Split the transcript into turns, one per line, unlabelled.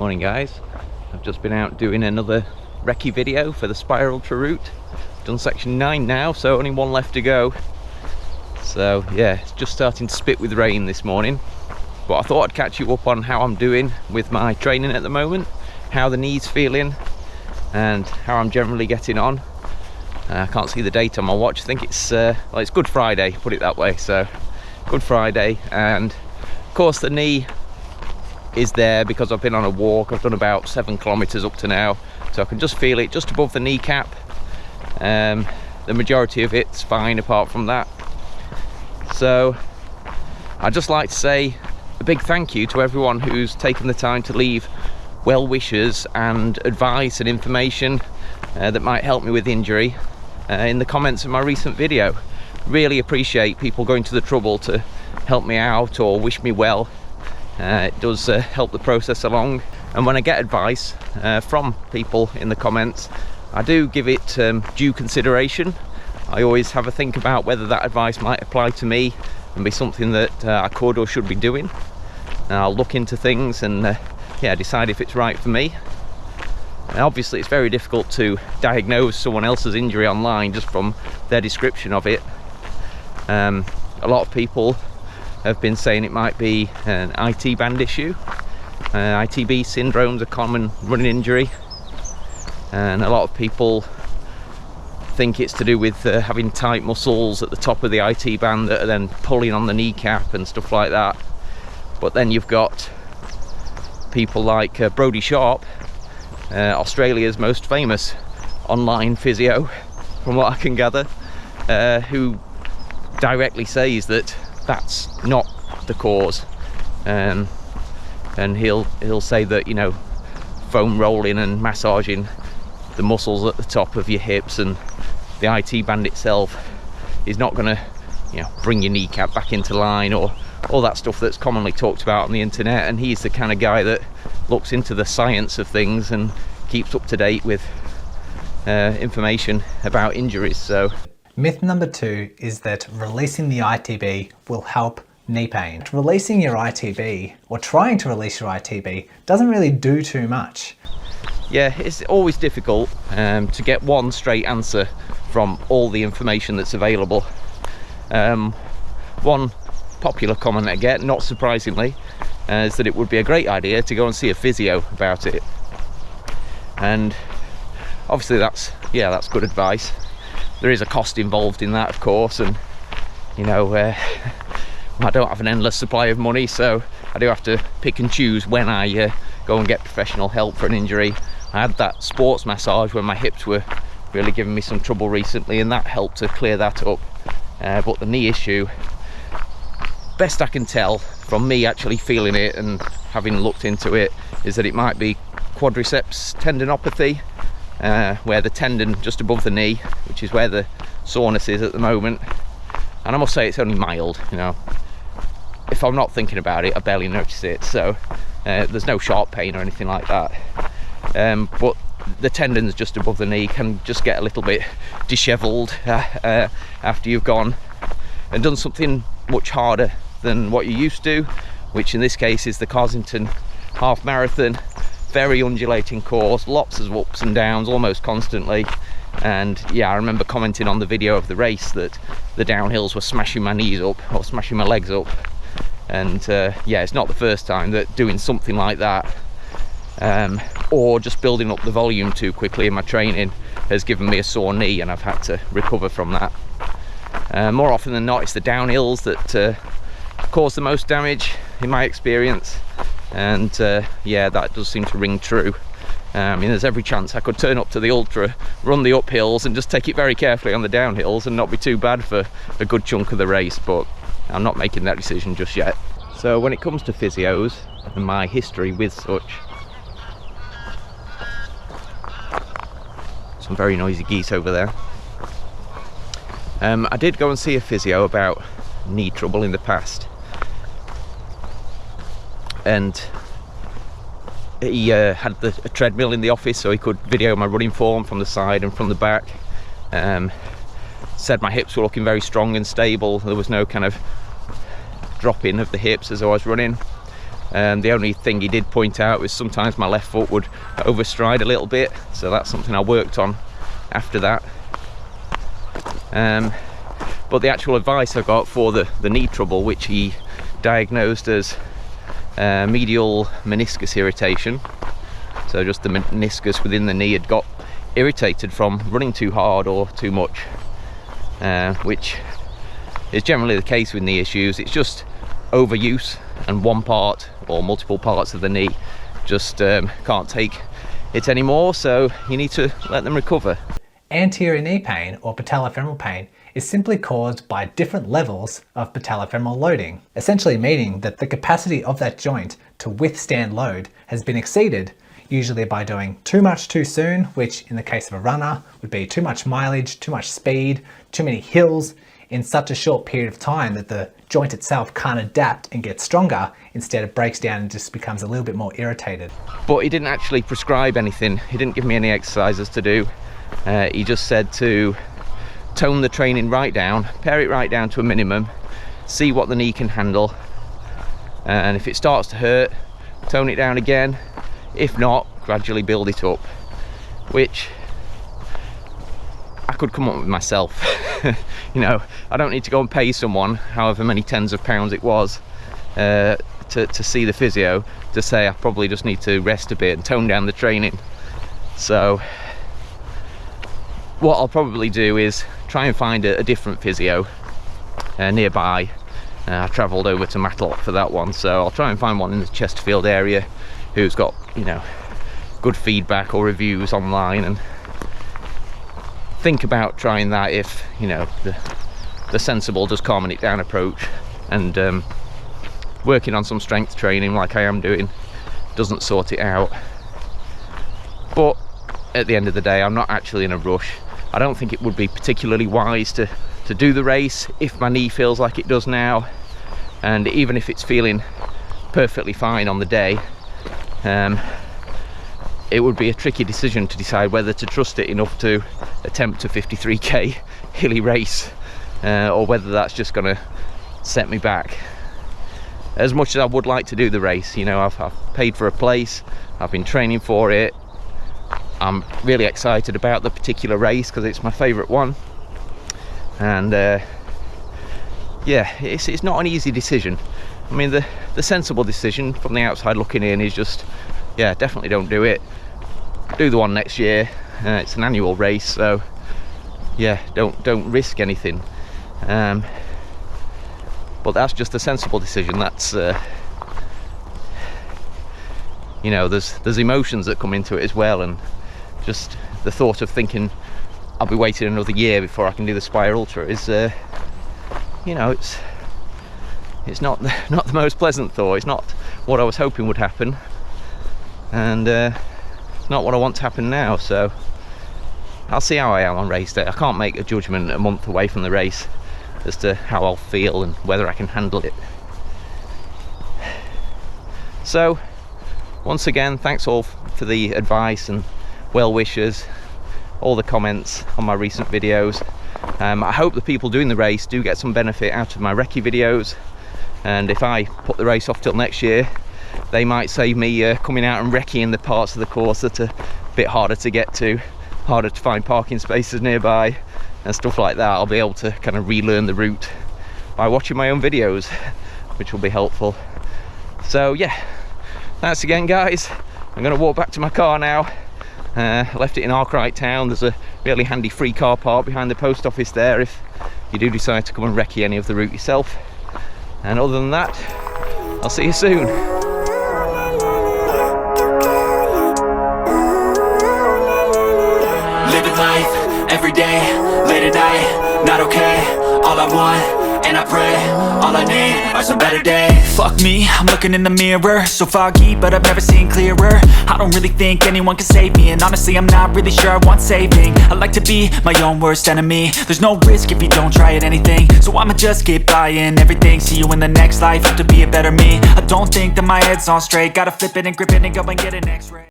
Morning guys, I've just been out doing another Recce video for the Spire Ultra route. Done section 9 now, so only one left to go. So yeah, it's just starting to spit with rain this morning, but I thought I'd catch you up on how I'm doing with my training at the moment, how the knee's feeling and how I'm generally getting on. I can't see the date on my watch. I think it's well, it's Good Friday, put it that way. So Good Friday, and of course the knee is there because I've been on a walk. I've done about 7 kilometers up to now, so I can just feel it just above the kneecap. The majority of it's fine apart from that. So I'd just like to say a big thank you to everyone who's taken the time to leave well wishes and advice and information that might help me with injury in the comments of my recent video. Really appreciate people going to the trouble to help me out or wish me well. It does help the process along, and when I get advice from people in the comments, I do give it due consideration. I always have a think about whether that advice might apply to me and be something that I could or should be doing. And I'll look into things and yeah, decide if it's right for me. And obviously it's very difficult to diagnose someone else's injury online just from their description of it. A lot of people have been saying it might be an IT band issue. ITB syndrome's a common running injury, and a lot of people think it's to do with having tight muscles at the top of the IT band that are then pulling on the kneecap and stuff like that. But then you've got people like Brodie Sharp, Australia's most famous online physio, from what I can gather, who directly says that that's not the cause, and he'll say that, you know, foam rolling and massaging the muscles at the top of your hips and the IT band itself is not going to, you know, bring your kneecap back into line, or all that stuff that's commonly talked about on the internet. And he's the kind of guy that looks into the science of things and keeps up to date with information about injuries. So
myth number 2 is that releasing the ITB will help knee pain. Releasing your ITB, or trying to release your ITB, doesn't really do too much.
Yeah, it's always difficult to get one straight answer from all the information that's available. One popular comment I get, not surprisingly, is that it would be a great idea to go and see a physio about it. And obviously that's good advice. There is a cost involved in that, of course, and you know, I don't have an endless supply of money, so I do have to pick and choose when I go and get professional help for an injury. I had that sports massage when my hips were really giving me some trouble recently, and that helped to clear that up. But the knee issue, best I can tell from me actually feeling it and having looked into it, is that it might be quadriceps tendinopathy, where the tendon just above the knee, which is where the soreness is at the moment. And I must say it's only mild, you know. If I'm not thinking about it, I barely notice it, so there's no sharp pain or anything like that. But the tendons just above the knee can just get a little bit disheveled after you've gone and done something much harder than what you used to, which in this case is the Carsington half marathon. Very undulating course, lots of ups and downs almost constantly. And yeah, I remember commenting on the video of the race that the downhills were smashing my knees up or smashing my legs up. And yeah, it's not the first time that doing something like that or just building up the volume too quickly in my training has given me a sore knee, and I've had to recover from that. More often than not, it's the downhills that cause the most damage in my experience, and yeah, that does seem to ring true. I mean, there's every chance I could turn up to the Ultra, run the uphills and just take it very carefully on the downhills and not be too bad for a good chunk of the race, but I'm not making that decision just yet. So when it comes to physios and my history with such, some very noisy geese over there. I did go and see a physio about knee trouble in the past, and he had a treadmill in the office so he could video my running form from the side and from the back. Said my hips were looking very strong and stable. There was no kind of dropping of the hips as I was running. The only thing he did point out was sometimes my left foot would overstride a little bit, so that's something I worked on after that. But the actual advice I got for the knee trouble, which he diagnosed as medial meniscus irritation, so just the meniscus within the knee had got irritated from running too hard or too much, which is generally the case with knee issues. It's just overuse, and one part or multiple parts of the knee just can't take it anymore, so you need to let them recover.
Anterior knee pain, or patellofemoral pain, is simply caused by different levels of patellofemoral loading, essentially meaning that the capacity of that joint to withstand load has been exceeded, usually by doing too much too soon, which in the case of a runner would be too much mileage, too much speed, too many hills in such a short period of time that the joint itself can't adapt and get stronger. Instead, it breaks down and just becomes a little bit more irritated.
But he didn't actually prescribe anything. He didn't give me any exercises to do. He just said to tone the training right down, pare it right down to a minimum, see what the knee can handle, and if it starts to hurt, tone it down again. If not, gradually build it up, which I could come up with myself. You know, I don't need to go and pay someone, however many tens of pounds it was, to see the physio to say I probably just need to rest a bit and tone down the training. So what I'll probably do is try and find a different physio nearby. I travelled over to Matlock for that one, so I'll try and find one in the Chesterfield area who's got, you know, good feedback or reviews online, and think about trying that if, you know, the sensible, just calming it down approach, and working on some strength training like I am doing doesn't sort it out. But at the end of the day, I'm not actually in a rush. I don't think it would be particularly wise to do the race if my knee feels like it does now, and even if it's feeling perfectly fine on the day, it would be a tricky decision to decide whether to trust it enough to attempt a 53k hilly race, or whether that's just going to set me back. As much as I would like to do the race, you know, I've paid for a place, I've been training for it, I'm really excited about the particular race because it's my favourite one, and yeah, it's not an easy decision. I mean, the sensible decision from the outside looking in is just, yeah, definitely don't do it. Do the one next year. It's an annual race, so yeah, don't risk anything. But that's just a sensible decision. That's you know, there's emotions that come into it as well, and just the thought of thinking I'll be waiting another year before I can do the Spire Ultra is, you know, it's not the most pleasant thought. It's not what I was hoping would happen, and it's not what I want to happen now. So I'll see how I am on race day. I can't make a judgment a month away from the race as to how I'll feel and whether I can handle it. So once again, thanks all for the advice and well wishes, all the comments on my recent videos. I hope the people doing the race do get some benefit out of my Recce videos, and if I put the race off till next year, they might save me coming out and wrecking the parts of the course that are a bit harder to get to, harder to find parking spaces nearby and stuff like that. I'll be able to kind of relearn the route by watching my own videos, which will be helpful. So yeah, thanks again guys. I'm going to walk back to my car now. I left it in Arkwright Town. There's a really handy free car park behind the post office there if you do decide to come and recce any of the route yourself. And other than that, I'll see you soon.
Living life, every day, late at night, not okay. All I want, and I pray, all I need are some better days. Fuck me, I'm looking in the mirror, so foggy, but I've never seen clearer. I don't really think anyone can save me, and honestly I'm not really sure I want saving. I like to be my own worst enemy. There's no risk if you don't try at anything, so I'ma just keep buying everything. See you in the next life, have to be a better me. I don't think that my head's on straight, gotta flip it and grip it and go and get an x-ray.